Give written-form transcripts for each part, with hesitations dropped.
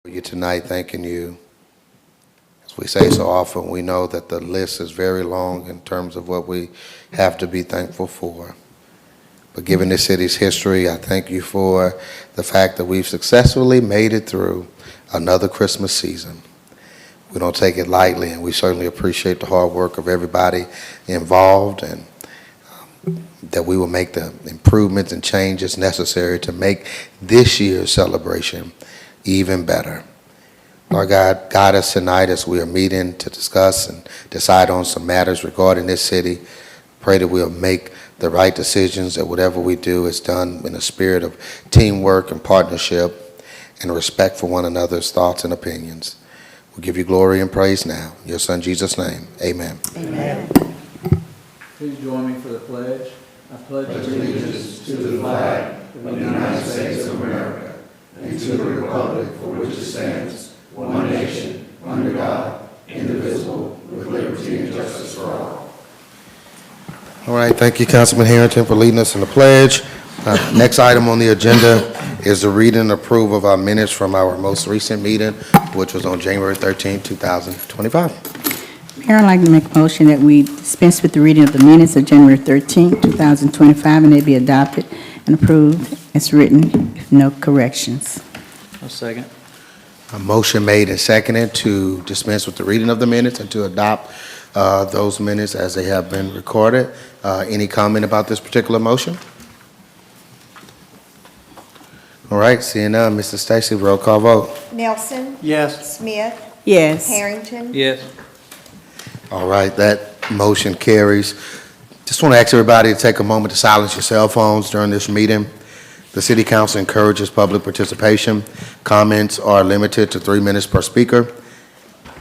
You tonight, thanking you. As we say so often, we know that the list is very long in terms of what we have to be thankful for. But given this city's history, I thank you for the fact that we've successfully made it through another Christmas season. We don't take it lightly, and we certainly appreciate the hard work of everybody involved, and that we will make the improvements and changes necessary to make this year's celebration even better. Lord God, guide us tonight as we are meeting to discuss and decide on some matters regarding this city. Pray that we'll make the right decisions, that whatever we do is done in a spirit of teamwork and partnership and respect for one another's thoughts and opinions. We give you glory and praise now. In your Son, Jesus' name, amen. Amen. Please join me for the pledge. I pledge Allegiance to the flag of the United States of America and to the republic for which it stands, one nation, under God, indivisible, with liberty and justice for all. All right, thank you, Councilman Harrington, for leading us in the pledge. Next item on the agenda is the reading and approval of our minutes from our most recent meeting, which was on January 13, 2025. Mayor, I'd like to make a motion that we dispense with the reading of the minutes of January 13, 2025, and they be adopted and approved as written, if no corrections. A second. A motion made and seconded to dispense with the reading of the minutes and to adopt those minutes as they have been recorded. Any comment about this particular motion? All right, seeing none, Mr. Stacy, roll call vote. Nelson. Yes. Smith. Yes. Harrington. Yes. All right, that motion carries. Just want to ask everybody to take a moment to silence your cell phones during this meeting. The City Council encourages public participation. Comments are limited to 3 minutes per speaker.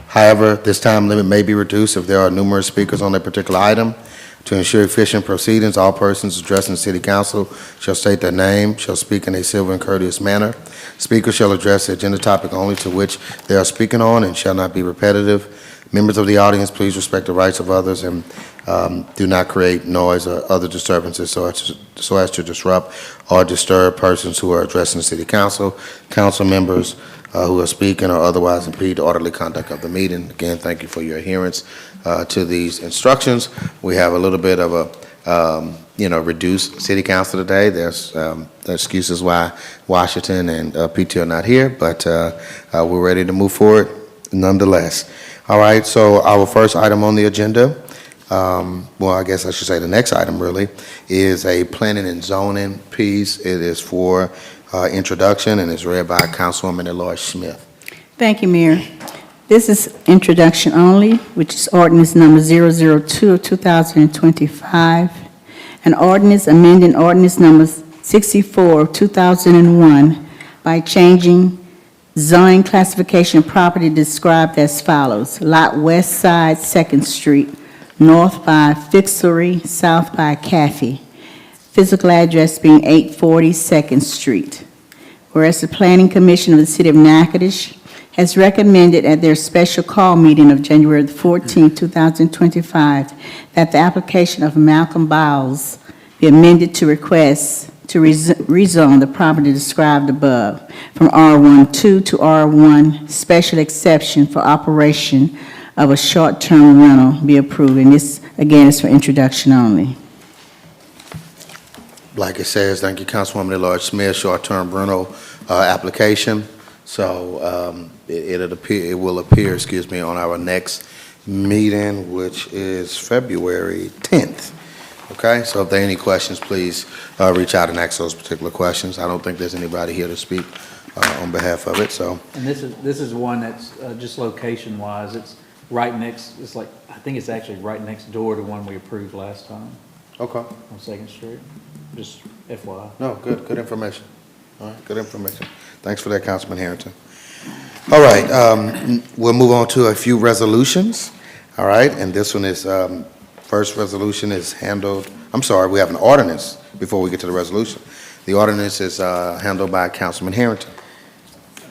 However, this time limit may be reduced if there are numerous speakers on a particular item. To ensure efficient proceedings, all persons addressing the City Council shall state their name, shall speak in a civil and courteous manner. Speakers shall address the agenda topic only to which they are speaking on and shall not be repetitive. Members of the audience, please respect the rights of others and do not create noise or other disturbances so as to disrupt or disturb persons who are addressing the City Council, council members who are speaking or otherwise impede the orderly conduct of the meeting. Again, thank you for your adherence to these instructions. We have a little bit of a reduced City Council today. There's excuses why Washington and PT are not here, but we're ready to move forward nonetheless. All right, so our first item on the agenda, well, I guess I should say the next item really, is a planning and zoning piece. It is for introduction and is read by Councilwoman Eloy Smith. Thank you, Mayor. This is introduction only, which is ordinance number 002 of 2025, an ordinance amending ordinance number 64 of 2001 by changing zoning classification of property described as follows: Lot West Side, 2nd Street, north by Fixery, south by Caffey. Physical address being 840 2nd Street. Whereas the Planning Commission of the City of Natchitoches has recommended at their special call meeting of January 14, 2025, that the application of Malcolm Bowles be amended to request to rezone the property described above from R12 to R1 special exception for operation of a short-term rental be approved. And this, again, is for introduction only. Like it says, thank you, Councilwoman Eloy Smith, short-term rental application. So it will appear, on our next meeting, which is February 10th. Okay, so if there are any questions, please reach out and ask those particular questions. I don't think there's anybody here to speak on behalf of it. So, And this is one that's just location-wise. It's right next. It's like, I think it's actually right next door to one we approved last time okay, on 2nd Street. Just FYI. no, good information. All right, good information. Thanks for that, Councilman Harrington. All right, we'll move on to a few resolutions. All right, and this one is. First resolution is handled, I'm sorry, we have an ordinance before we get to the resolution. The ordinance is handled by Councilman Harrington.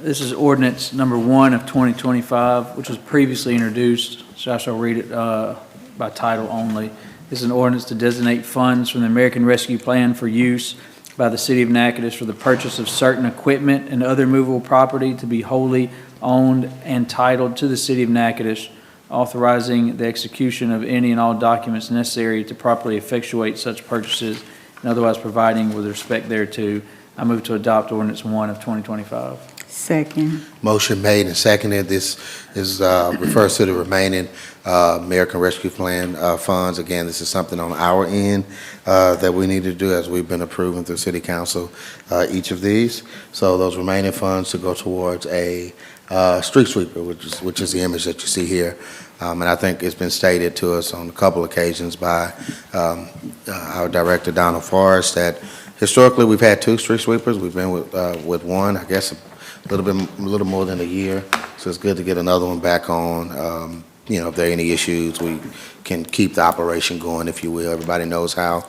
This is ordinance number 1 of 2025, which was previously introduced, so I shall read it by title only. This is an ordinance to designate funds from the American Rescue Plan for use by the City of Natchitoches for the purchase of certain equipment and other movable property to be wholly owned and titled to the City of Natchitoches, authorizing the execution of any and all documents necessary to properly effectuate such purchases and otherwise providing with respect thereto. I move to adopt ordinance 1 of 2025. Second. Motion made and seconded. This is, refers to the remaining American Rescue Plan funds. Again, this is something on our end that we need to do as we've been approving through City Council each of these. So those remaining funds to go towards a street sweeper, which is the image that you see here. And I think it's been stated to us on a couple occasions by our director, Donald Forrest, that historically we've had 2 street sweepers. We've been with one, I guess, a little more than a year. So it's good to get another one back on. If there are any issues, we can keep the operation going, if you will. Everybody knows how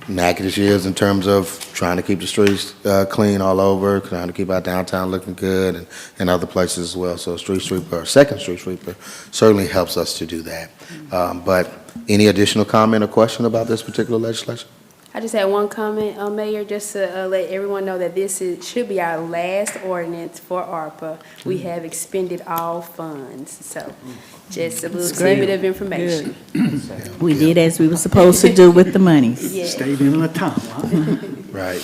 Natchitoches is in terms of trying to keep the streets clean all over, trying to keep our downtown looking good, and other places as well. So a street sweeper, a second street sweeper, certainly helps us to do that. But any additional comment or question about this particular legislation? I just had one comment, Mayor, just to let everyone know that should be our last ordinance for ARPA. We have expended all funds, so just a little tidbit of information. We did as we were supposed to do with the monies. Yeah. Stayed in the time, huh? Right.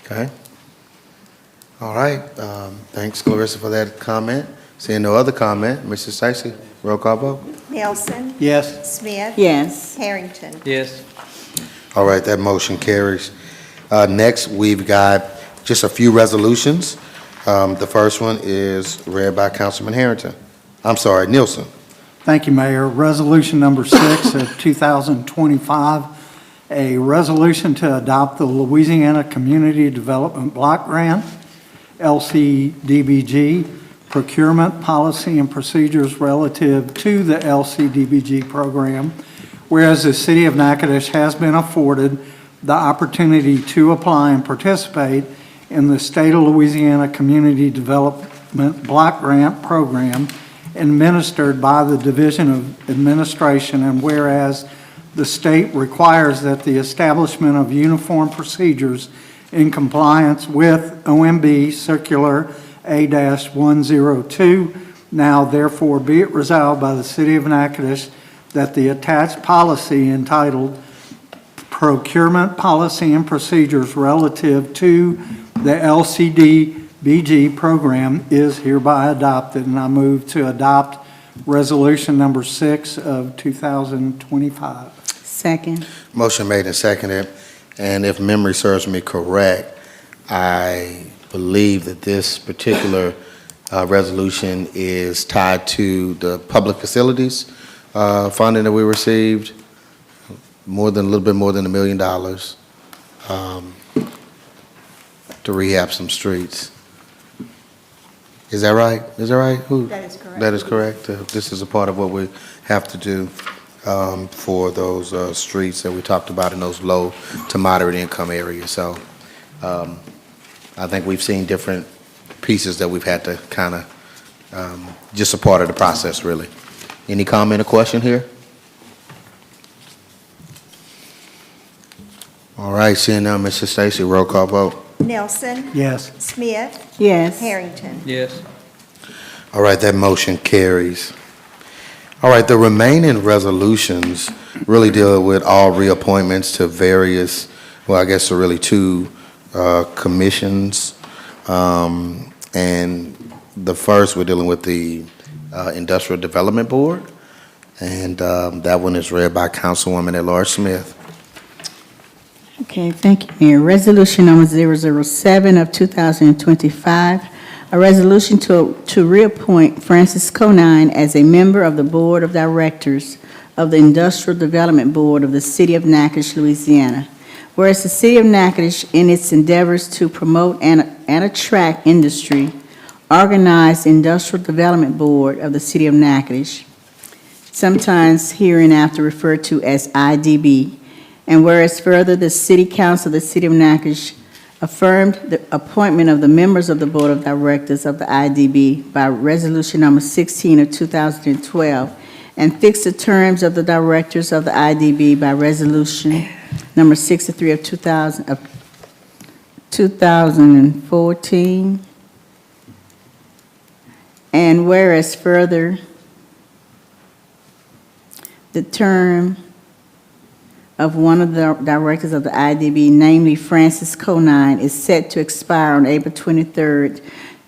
Okay. All right. Thanks, Clarissa, for that comment. Seeing no other comment, Mrs. Stacy, roll call vote. Nelson. Yes. Smith. Yes. Harrington. Yes. All right, that motion carries. Next, we've got just a few resolutions. The first one is read by Councilman Nielsen. Thank you, Mayor. Resolution number 6 of 2025, a resolution to adopt the Louisiana Community Development Block Grant, LCDBG, procurement policy and procedures relative to the LCDBG program, whereas the City of Natchitoches has been afforded the opportunity to apply and participate in the State of Louisiana Community Development Block Grant Program administered by the Division of Administration, and whereas the state requires that the establishment of uniform procedures in compliance with OMB Circular A-102, now therefore be it resolved by the City of Natchitoches that the attached policy entitled Procurement Policy and Procedures Relative to the LCDBG Program is hereby adopted, and I move to adopt resolution number 6 of 2025. Second. Motion made and seconded, and if memory serves me correct, I believe that this particular resolution is tied to the public facilities funding that we received, a little bit more than $1 million to rehab some streets. Is that right? That is correct. That is correct. This is a part of what we have to do for those streets that we talked about in those low to moderate income areas. So I think we've seen different pieces that we've had to kind of just a part of the process, really. Any comment or question here? All right, seeing now, Mrs. Stacy, roll call vote. Nelson. Yes. Smith. Yes. Harrington. Yes. All right, that motion carries. All right, the remaining resolutions really deal with all reappointments to various, well, I guess there are really 2 commissions. And the first, we're dealing with the Industrial Development Board, and that one is read by Councilwoman at-large Smith. Okay, thank you, Mayor. Resolution number 007 of 2025, a resolution to reappoint Francis Conine as a member of the Board of Directors of the Industrial Development Board of the City of Natchitoches, Louisiana. Whereas the City of Natchitoches, in its endeavors to promote and attract industry, organized the Industrial Development Board of the City of Natchitoches, sometimes hereinafter referred to as IDB. And whereas further, the City Council of the City of Natchitoches affirmed the appointment of the members of the Board of Directors of the IDB by Resolution number 16 of 2012, and fixed the terms of the directors of the IDB by Resolution number 63 of 2014. And whereas further, the term of one of the directors of the IDB, namely Francis Conine, is set to expire on April 23rd,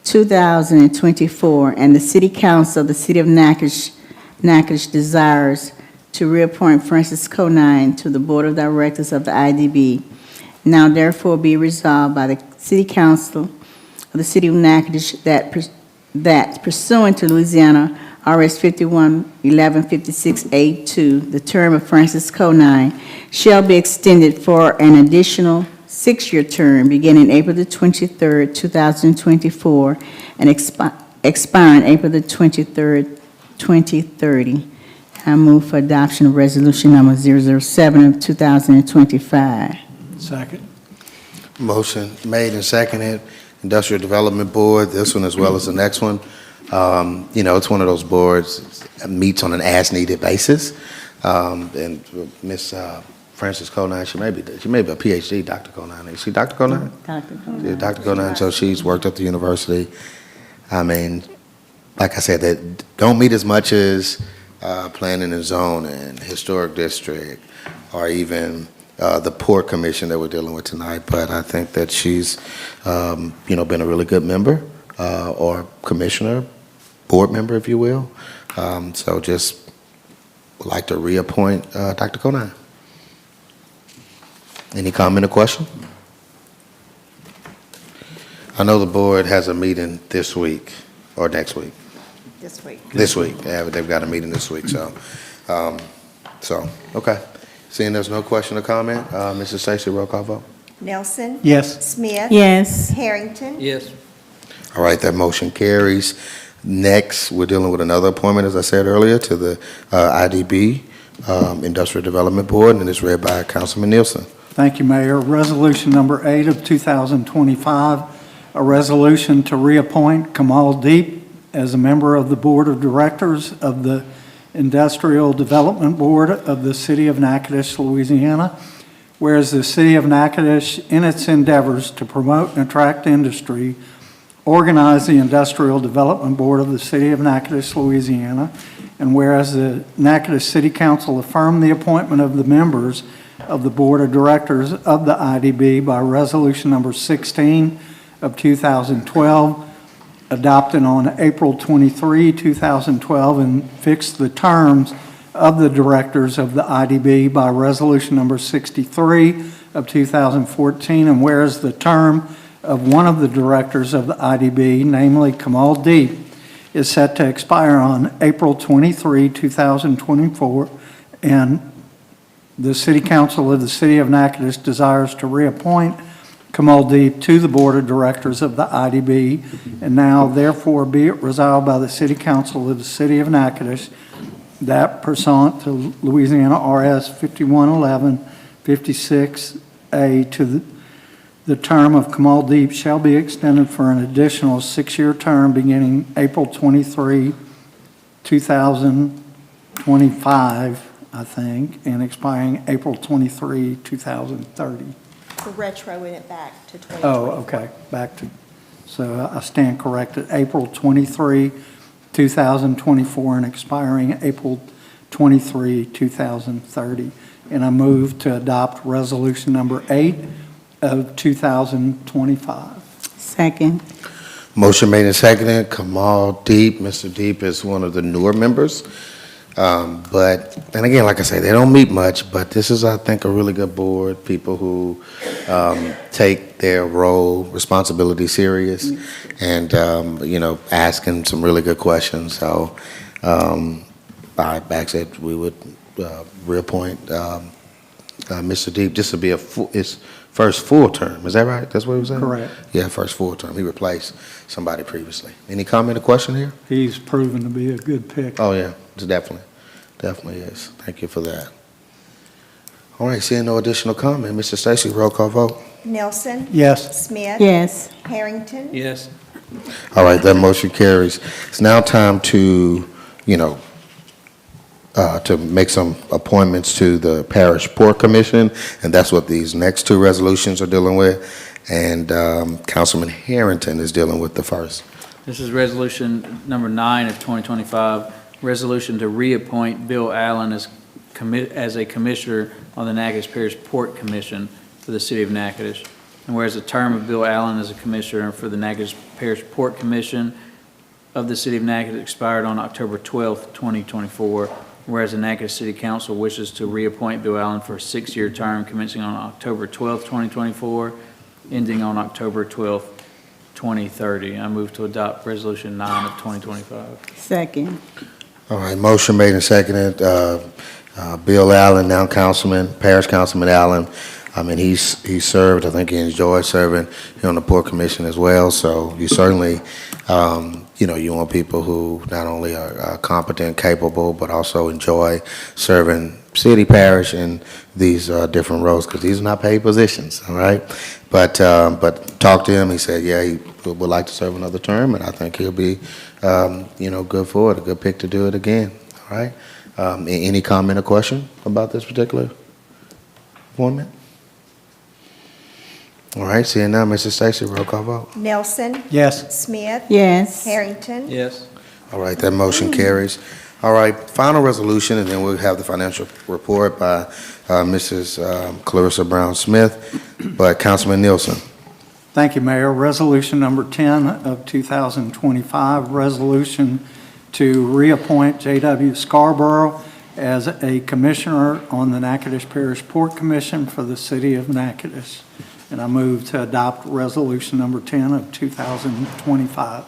2024, and the City Council of the City of Natchitoches desires to reappoint Francis Conine to the Board of Directors of the IDB. Now therefore be resolved by the City Council of the City of Natchitoches that pursuant to Louisiana RS 51-1156A2, the term of Francis Conine shall be extended for an additional 6-year term beginning April the 23rd, 2024, and expiring April the 23rd, 2030. I move for adoption of resolution number 007 of 2025. Second. Motion made and seconded. Industrial Development Board, this one as well as the next one. It's one of those boards that meets on an as-needed basis. And Miss Frances Conine, she may be a PhD, Dr. Conine. Is she Dr. Conine? Dr. Conine. Yeah, Dr. Conine, so she's worked at the university. I mean, like I said, they don't meet as much as planning and zoning, historic district, or even the Port Commission that we're dealing with tonight. But I think that she's, been a really good member or commissioner, board member, if you will. So just would like to reappoint Dr. Conine. Any comment or question? I know the board has a meeting this week or next week. This week. This week. Yeah, they've got a meeting this week, so, okay. Seeing there's no question or comment, Mrs. Stacy, roll call vote. Nelson. Yes. Smith. Yes. Harrington. Yes. All right, that motion carries. Next, we're dealing with another appointment, as I said earlier, to the IDB, Industrial Development Board, and it's read by Councilman Nielsen. Thank you, Mayor. Resolution number 8 of 2025, a resolution to reappoint Kamal Deep as a member of the Board of Directors of the Industrial Development Board of the City of Natchitoches, Louisiana. Whereas the City of Natchitoches, in its endeavors to promote and attract industry, organize the Industrial Development Board of the City of Natchitoches, Louisiana. And whereas the Natchitoches City Council affirmed the appointment of the members of the Board of Directors of the IDB by resolution number 16 of 2012, adopted on April 23, 2012, and fixed the terms of the directors of the IDB by resolution number 63 of 2014, and whereas the term of one of the directors of the IDB, namely Kamal Deep, is set to expire on April 23, 2024, and the City Council of the City of Natchitoches desires to reappoint Kamal Deep to the Board of Directors of the IDB, and now therefore be it resolved by the City Council of the City of Natchitoches that pursuant to Louisiana RS 51-11-56A to the term of Kamal Deep shall be extended for an additional 6-year term beginning April 23, 2025, I think, and expiring April 23, 2030. The retro went back to 2024. Oh, okay, back to, so I stand corrected, April 23, 2024, and expiring April 23, 2030. And I move to adopt resolution number 8 of 2025. Second. Motion made and seconded. Kamal Deep. Mr. Deep is one of the newer members. And again, like I say, they don't meet much, but this is, I think, a really good board. People who take their role, responsibility serious, and, asking some really good questions. So I said we would reappoint Mr. Deep. This would be his first full term. Is that right? That's what he was saying? Correct. Yeah, first full term. He replaced somebody previously. Any comment or question here? He's proven to be a good pick. Oh, yeah, definitely is. Thank you for that. All right, seeing no additional comment, Mr. Stacy, roll call vote. Nelson. Yes. Smith. Yes. Harrington. Yes. All right, that motion carries. It's now time to, to make some appointments to the Parish Port Commission, and that's what these next two resolutions are dealing with. And Councilman Harrington is dealing with the first. This is resolution number 9 of 2025, resolution to reappoint Bill Allen as a commissioner on the Natchitoches Parish Port Commission for the city of Natchitoches. And whereas the term of Bill Allen as a commissioner for the Natchitoches Parish Port Commission of the city of Natchitoches expired on October 12th, 2024, whereas the Natchitoches City Council wishes to reappoint Bill Allen for a 6-year term commencing on October 12th, 2024, ending on October 12th, 2030. I move to adopt Resolution 9 of 2025. Second. All right, motion made and seconded. Bill Allen, now Councilman, Parish Councilman Allen. I mean, he served, I think he enjoyed serving here on the Port Commission as well. So you certainly, you want people who not only are competent, capable, but also enjoy serving city, parish, in these different roles, because these are not paid positions, all right? But talked to him, he said, yeah, he would like to serve another term, and I think he'll be, good for it, a good pick to do it again, all right? Any comment or question about this particular appointment? All right, seeing now, Mrs. Stacy, roll call vote. Nelson. Yes. Smith. Yes. Harrington. Yes. All right, that motion carries. All right, final resolution, and then we'll have the financial report by Mrs. Clarissa Brown Smith, but Councilman Nielsen. Thank you, Mayor. Resolution number 10 of 2025, resolution to reappoint J.W. Scarborough as a commissioner on the Natchitoches Parish Port Commission for the city of Natchitoches. And I move to adopt resolution number 10 of 2025.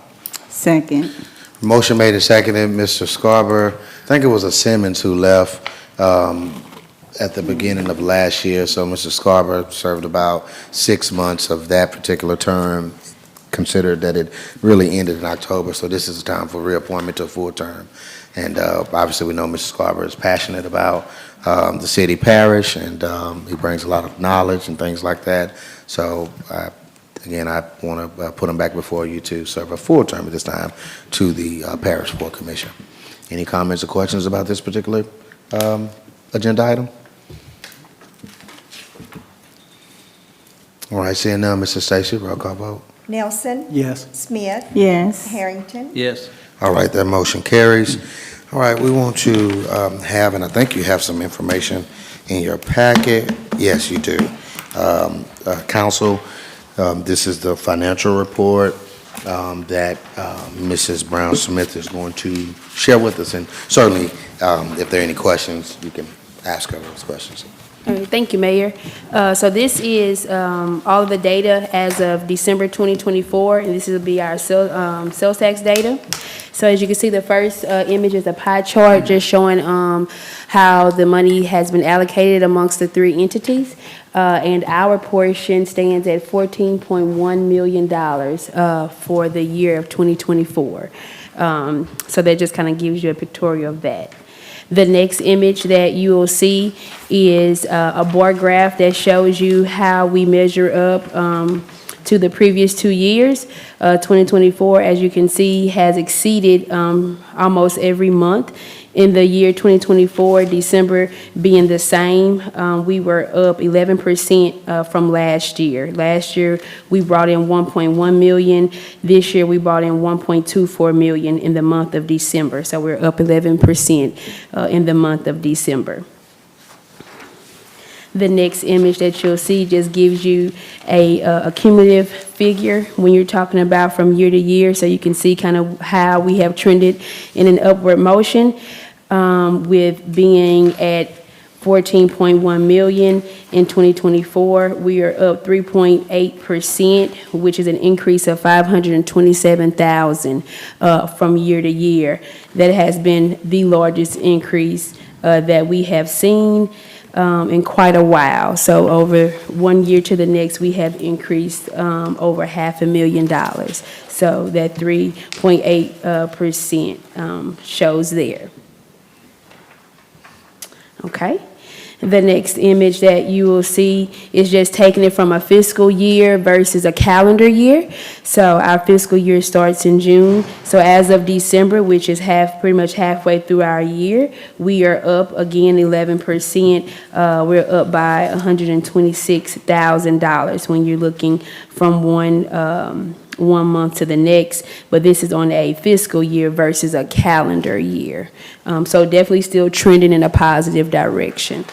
Second. Motion made and seconded. Mr. Scarborough, I think it was a Simmons who left at the beginning of last year. So Mr. Scarborough served about 6 months of that particular term, considered that it really ended in October. So this is the time for reappointment to a full term. And obviously we know Mr. Scarborough is passionate about the city parish, and he brings a lot of knowledge and things like that. So again, I want to put him back before you to serve a full term at this time to the Parish Port Commission. Any comments or questions about this particular agenda item? All right, seeing none, Mrs. Stacy, roll call vote. Nelson. Yes. Smith. Yes. Harrington. Yes. All right, that motion carries. All right, we want to have, and I think you have some information in your packet. Yes, you do. Council, this is the financial report that Mrs. Brown Smith is going to share with us. And certainly, if there are any questions, you can ask her those questions. All right, thank you, Mayor. So this is all of the data as of December 2024, and this will be our sales tax data. So as you can see, the first image is a pie chart just showing how the money has been allocated amongst the 3 entities. And our portion stands at $14.1 million for the year of 2024. So that just kind of gives you a pictorial of that. The next image that you will see is a bar graph that shows you how we measure up to the previous 2 years. 2024, as you can see, has exceeded almost every month. In the year 2024, December being the same, we were up 11% from last year. Last year, we brought in 1.1 million. This year, we brought in 1.24 million in the month of December. So we're up 11% in the month of December. The next image that you'll see just gives you a cumulative figure when you're talking about from year to year, so you can see kind of how we have trended in an upward motion, with being at 14.1 million in 2024. We are up 3.8%, which is an increase of 527,000 from year to year. That has been the largest increase that we have seen in quite a while. So over 1 year to the next, we have increased over $500,000. So that 3.8% shows there. Okay. The next image that you will see is just taking it from a fiscal year versus a calendar year. So our fiscal year starts in June. So as of December, which is pretty much halfway through our year, we are up again 11%. We're up by $126,000 when you're looking from one month to the next, but this is on a fiscal year versus a calendar year. So definitely still trending in a positive direction.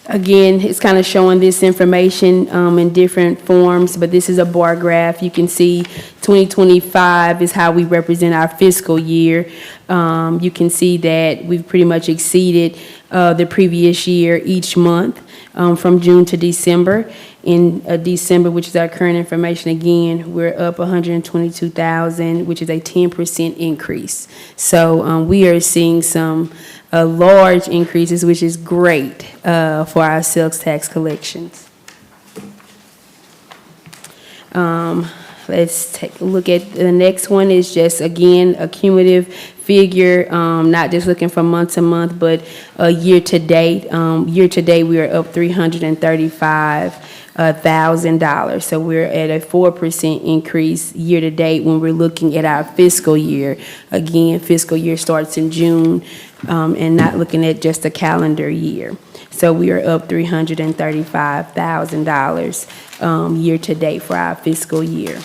Again, it's kind of showing this information in different forms, but this is a bar graph. You can see 2025 is how we represent our fiscal year. You can see that we've pretty much exceeded the previous year each month from June to December. In December, which is our current information, again, we're up 122,000, which is a 10% increase. So we are seeing some large increases, which is great for our sales tax collections. Let's take a look at the next one. Is just, again, a cumulative figure, not just looking from month to month, but year to date. Year to date, we are up $335,000. So we're at a 4% increase year to date when we're looking at our fiscal year. Again, fiscal year starts in June, and not looking at just a calendar year. So we are up $335,000 year to date for our fiscal year.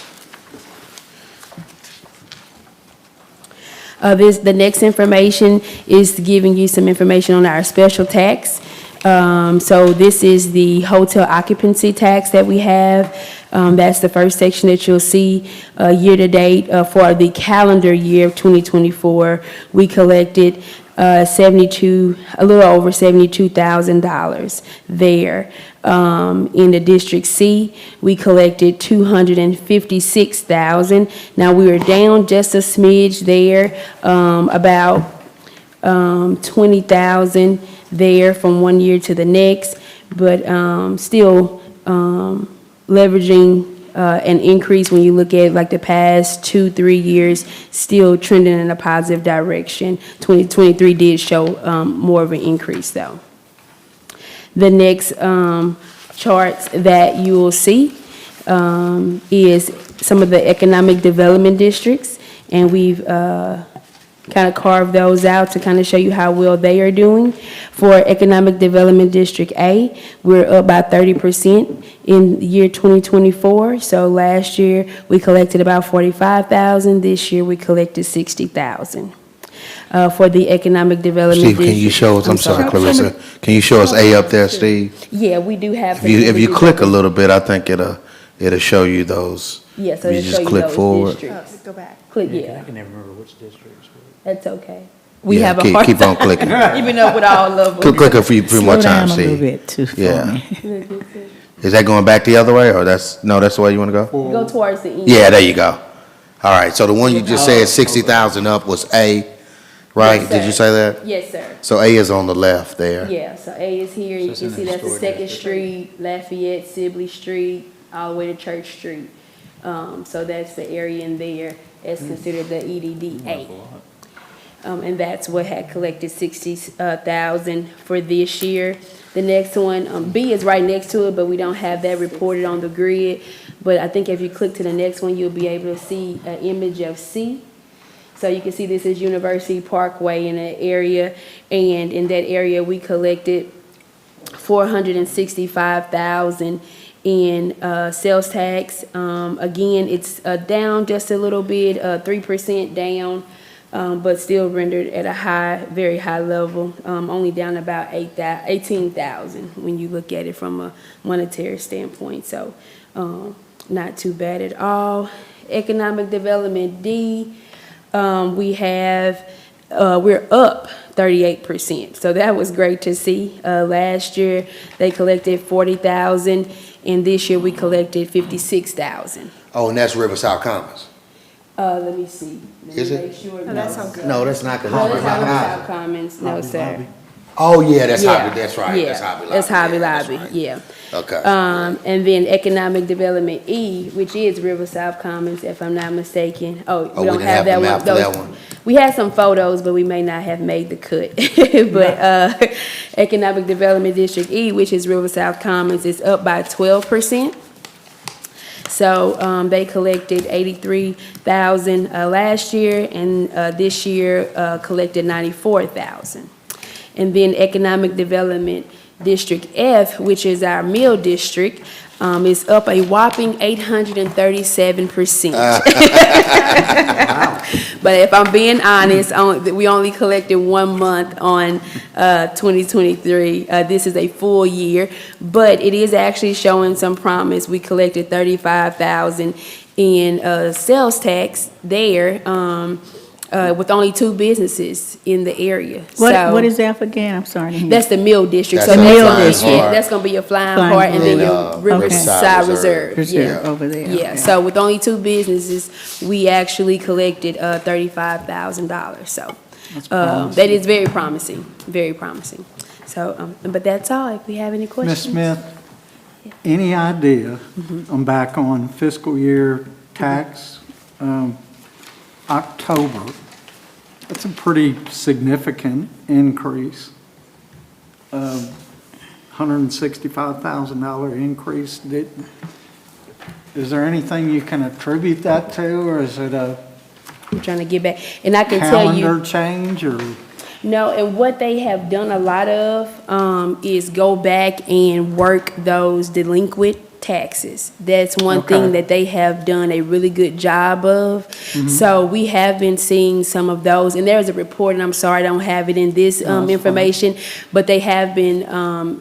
The next information is giving you some information on our special tax. So this is the hotel occupancy tax that we have. That's the first section that you'll see. Year to date, for the calendar year of 2024, we collected a little over $72,000 there. In the District C, we collected $256,000. Now, we were down just a smidge there, about $20,000 there from one year to the next, but still leveraging an increase when you look at like the past 2-3 years, still trending in a positive direction. 2023 did show more of an increase though. The next charts that you will see is some of the economic development districts, and we've kind of carved those out to kind of show you how well they are doing. For Economic Development District A, we're up by 30% in the year 2024. So last year, we collected about $45,000. This year, we collected $60,000. For the Economic Development Steve, District. can you show us, I'm sorry, Clarissa, can you show us A up there, Steve? Yeah, we do have. If you click a little bit, I think it'll show you those. Yeah, so If you it'll just show you click those forward. districts. Go back. Click, I yeah, can never remember which districts. that's okay. We Yeah, have a hard keep on time clicking. keeping up with all of them. Click a few more times, Slow down a little Steve. bit too for Yeah. me. Is that going back the other way, or that's the way you want to go? Go towards the end. Yeah, there you go. All right, so the one you just said 60,000 up was A, right? Yes, Did you sir. say that? Yes, sir. So A is on the left there. Yeah, so A is here, you it's can in see the that's the historic 2nd Street, Lafayette, Sibley Street, all the way to Church Street. So that's the area in there as considered the EDD-A. And that's what had collected 60,000 for this year. The next one, B is right next to it, but we don't have that reported on the grid. But I think if you click to the next one, you'll be able to see an image of C. So you can see this is University Parkway in that area, and in that area, we collected $465,000 in sales tax. Again, it's down just a little bit, 3% down, but still rendered at a very high level, only down about 18,000 when you look at it from a monetary standpoint. So not too bad at all. Economic Development D, we're up 38%. So that was great to see. Last year, they collected 40,000, and this year we collected 56,000. Oh, and that's Riverside Commons. Let me see. Let me Is it? make sure. No, that's on. No, that's not. No, that's not Riverside Commons. No, sir. Oh, yeah, that's Yeah, Hobby, that's right, yeah, that's Hobby Lobby. That's Hobby Yeah, that's Lobby, right. yeah. Okay. And then Economic Development E, which is River South Commons, if I'm not mistaken. Oh, we we don't didn't have have that the one. map for that one. We had some photos, but we may not have made the cut. But, Economic Development District E, which is River South Commons, is up by 12%. So, they collected 83,000, last year, and, this year, collected 94,000. And then Economic Development District F, which is our mill district, is up a whopping 837%. But if I'm being honest, we only collected 1 month on 2023. This is a full year, but it is actually showing some promise. We collected 35,000 in sales tax there, with only 2 businesses in the area. So What is that again? I'm sorry. I didn't hear. that's the mill district. That's So the that's mill gonna- district. That's gonna be your flying Flying part and then Part. your And, Riverside okay. Reserve. Reserve Yeah. over there, Yeah, okay. so with only 2 businesses, we actually collected $35,000. So that is very promising, very promising. So, but that's all. If we have any Ms. questions. Smith, any idea, I'm back on fiscal year tax, October, that's a pretty significant increase. $165,000 increase. Is there anything you can attribute that to, or is it a I'm trying to get back, and I can tell you. calendar change, or? No, and what they have done a lot of is go back and work those delinquent taxes. That's one Okay. thing that they have done a really good job of. So we have been seeing some of those, and there's a report, and I'm sorry I don't have it in this that's information, but they have been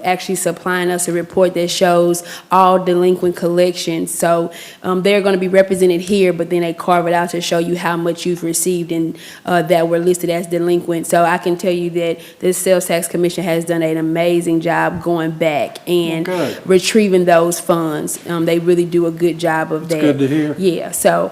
actually supplying us a report that shows all delinquent collections. So they're going to be represented here, but then they carve it out to show you how much you've received and that were listed as delinquent. So I can tell you that the Sales Tax Commission has done an amazing job going back and Good. retrieving those funds. They really do a good job of that. good to hear. Yeah, so,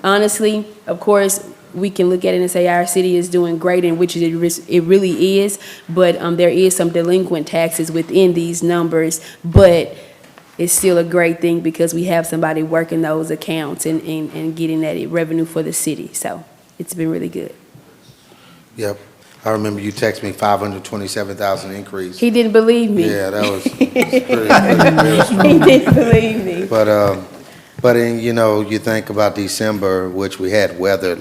honestly, of course, we can look at it and say our city is doing great, and which it really is, but, there is some delinquent taxes within these numbers, but it's still a great thing because we have somebody working those accounts and getting that revenue for the city, so it's been really good. Yep. I remember you texted me 527,000 increase. He didn't believe me. Yeah, that was pretty strong. He didn't believe me. But in, you know, you think about December, which we had weather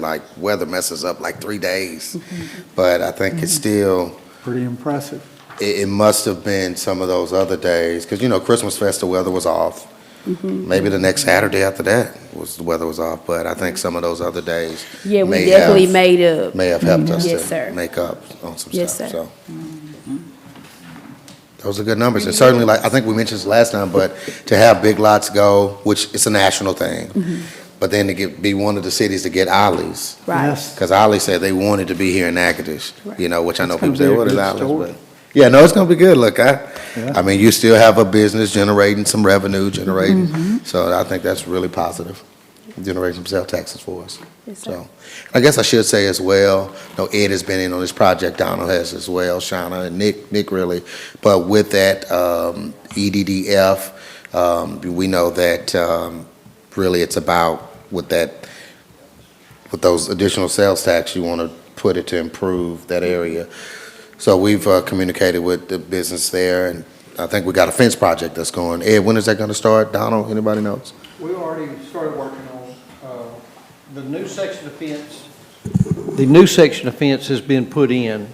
messes up like 3 days. But I think it's still, Pretty impressive. it must have been some of those other days, because, you know, Christmas Fest, the weather was off. Maybe the next Saturday after that the weather was off, but I think some of those other days Yeah, we may definitely have- made up. may have helped us Yes, to sir. make up on some Yes, stuff, sir. so. Those are good numbers, and certainly, like, I think we mentioned this last time, but to have Big Lots go, which it's a national thing, but then to be one of the cities to get Ollie's, Right. Yes. because Ollie said they wanted to be here in Natchitoches, you know, which I know It's gonna people say, be a what is good Ollie's? story. But yeah, no, it's gonna be good, look, Yeah. I mean, you still have a business generating some revenue, so I think that's really positive, generating some sales taxes for us. Yes, sir. So, I guess I should say as well, you know, Ed has been in on this project, Donald has as well, Shauna and Nick really. But with that, EDDF, we know that, really it's about with those additional sales tax, you want to put it to improve that area. So we've communicated with the business there, and I think we got a fence project that's going. Ed, when is that going to start? Donald, anybody knows? We already started working on the new section of fence. The new section of fence has been put in,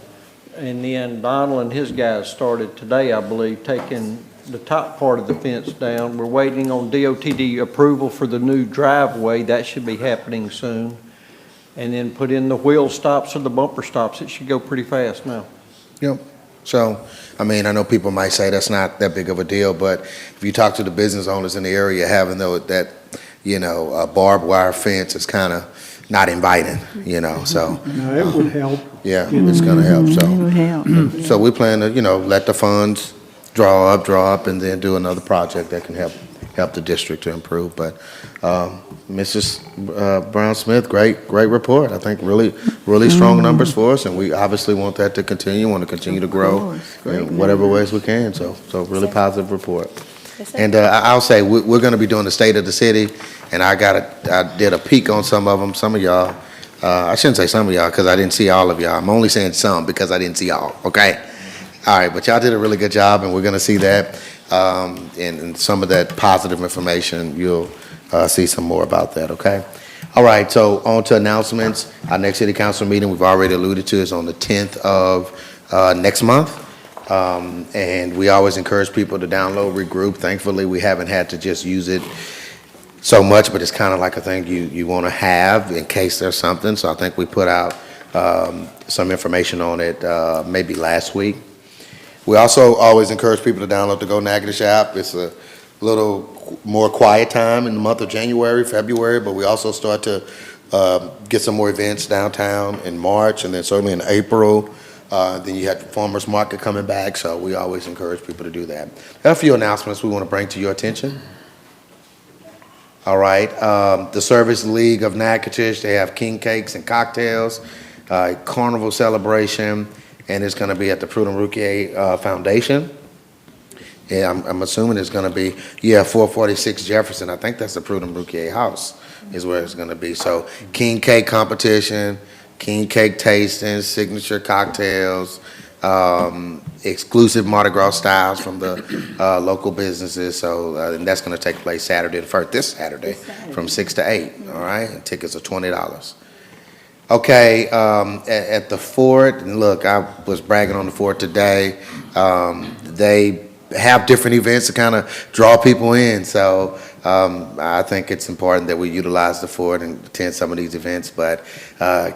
and then Donald and his guys started today, I believe, taking the top part of the fence down. We're waiting on DOTD approval for the new driveway. That should be happening soon. And then put in the wheel stops or the bumper stops. It should go pretty fast now. Yep. So, I mean, I know people might say that's not that big of a deal, but if you talk to the business owners in the area, having that, you know, barbed wire fence is kind of not inviting, you know, so, No, it would help. yeah, it's going to help, It so. would help. So we plan to, you know, let the funds draw up, and then do another project that can help help the district to improve. But Mrs. Brown-Smith, great report. I think really strong numbers for us, and we obviously want that to continue, want to continue to grow in whatever ways we can. So really positive report. And I'll say, we're going to be doing the state of the city, and I did a peek on some of them. Some of y'all, I shouldn't say some of y'all because I didn't see all of y'all. I'm only saying some because I didn't see all, okay? All right, but y'all did a really good job, and we're going to see that. And some of that positive information, you'll see some more about that, okay? All right, so on to announcements. Our next city council meeting, we've already alluded to, is on the 10th of next month. And we always encourage people to download, regroup. Thankfully, we haven't had to just use it so much, but it's kind of like a thing you want to have in case there's something. So I think we put out some information on it maybe last week. We also always encourage people to download the Go Natchitoches app. It's a little more quiet time in the month of January, February, but we also start to get some more events downtown in March, and then certainly in April. Then you had the farmers market coming back, so we always encourage people to do that. There are a few announcements we want to bring to your attention. All right, the Service League of Natchitoches, they have king cakes and cocktails, carnival celebration, and it's going to be at the Prudent Rouquier Foundation. Yeah, I'm assuming it's going to be, 446 Jefferson. I think that's the Prudent Rouquier house is where it's going to be. So king cake competition, king cake tasting, signature cocktails, exclusive Mardi Gras styles from the local businesses. So and that's going to take place this Saturday from 6 to 8, all right? And tickets are $20. Okay, at the fort, and look, I was bragging on the fort today. They have different events to kind of draw people in. So I think it's important that we utilize the fort and attend some of these events. But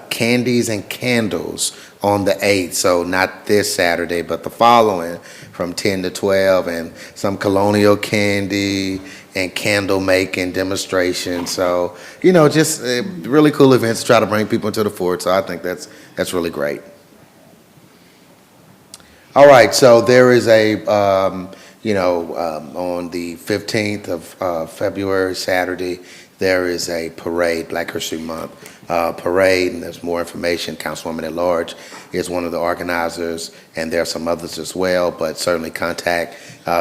candies and candles on the 8th, so not this Saturday, but the following from 10 to 12, and some colonial candy and candle making demonstrations. So, just really cool events to try to bring people into the fort. So I think that's really great. All right, so there is on the 15th of February, Saturday, there is a parade, Black History Month parade, and there's more information. Councilwoman at Large is one of the organizers, and there are some others as well, but certainly contact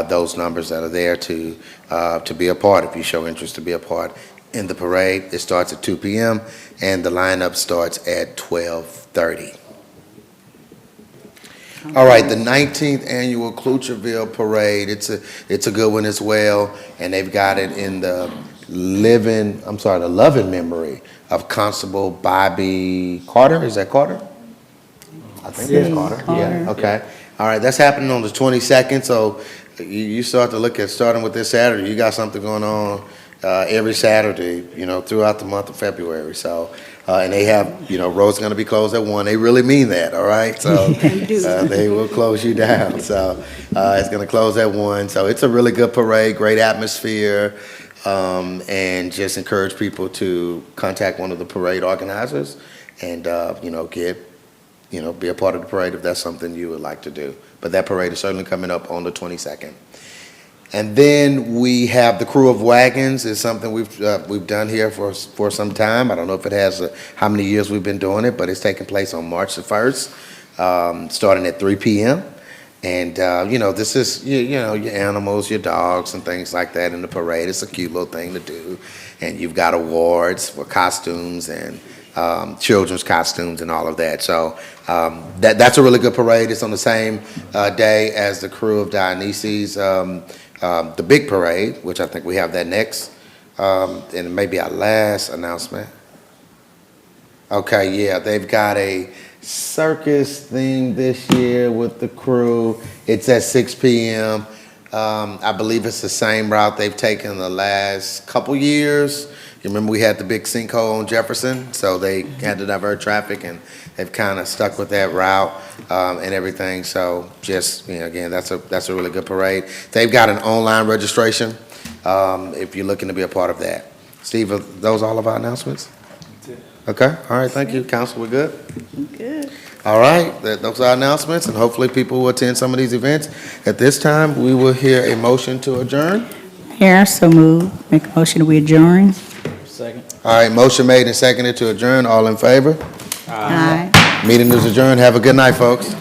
those numbers that are there to be a part, if you show interest to be a part in the parade. It starts at 2 p.m., and the lineup starts at 12:30. All right, the 19th annual Clucherville Parade, it's a good one as well, and they've got it in the loving memory of Constable Bobby Carter. Is that Carter? I think it's Carter. Yeah, okay. All right, that's happening on the 22nd, so you start to look at starting with this Saturday. You got something going on every Saturday, throughout the month of February. So, and they have, roads are going to be closed at 1. They really mean that, all right? So they will close you down. So it's going to close at 1. So it's a really good parade, great atmosphere, and just encourage people to contact one of the parade organizers and, be a part of the parade if that's something you would like to do. But that parade is certainly coming up on the 22nd. And then we have the Crew of Wagons. Is something we've done here for some time. I don't know if it has how many years we've been doing it, but it's taking place on March the 1st, starting at 3 p.m. And this is your animals, your dogs, and things like that in the parade. It's a cute little thing to do, and you've got awards for costumes and children's costumes and all of that. So that's a really good parade. It's on the same day as the Crew of Dionysus. The big parade, which I think we have that next, and it may be our last announcement. Okay, yeah, they've got a circus thing this year with the crew. It's at 6 p.m. I believe it's the same route they've taken the last couple years. You remember we had the big sinkhole on Jefferson, so they had to divert traffic, and they've kind of stuck with that route and everything. So just, again, that's a really good parade. They've got an online registration if you're looking to be a part of that. Steve, are those all of our announcements? Okay, all right, thank you. Council, we're good? Good. All right, those are our announcements, and hopefully people will attend some of these events. At this time, we will hear a motion to adjourn. Mayor, so moved. Make a motion, we adjourn. Second. All right, motion made and seconded to adjourn. All in favor? Aye. Meeting is adjourned. Have a good night, folks.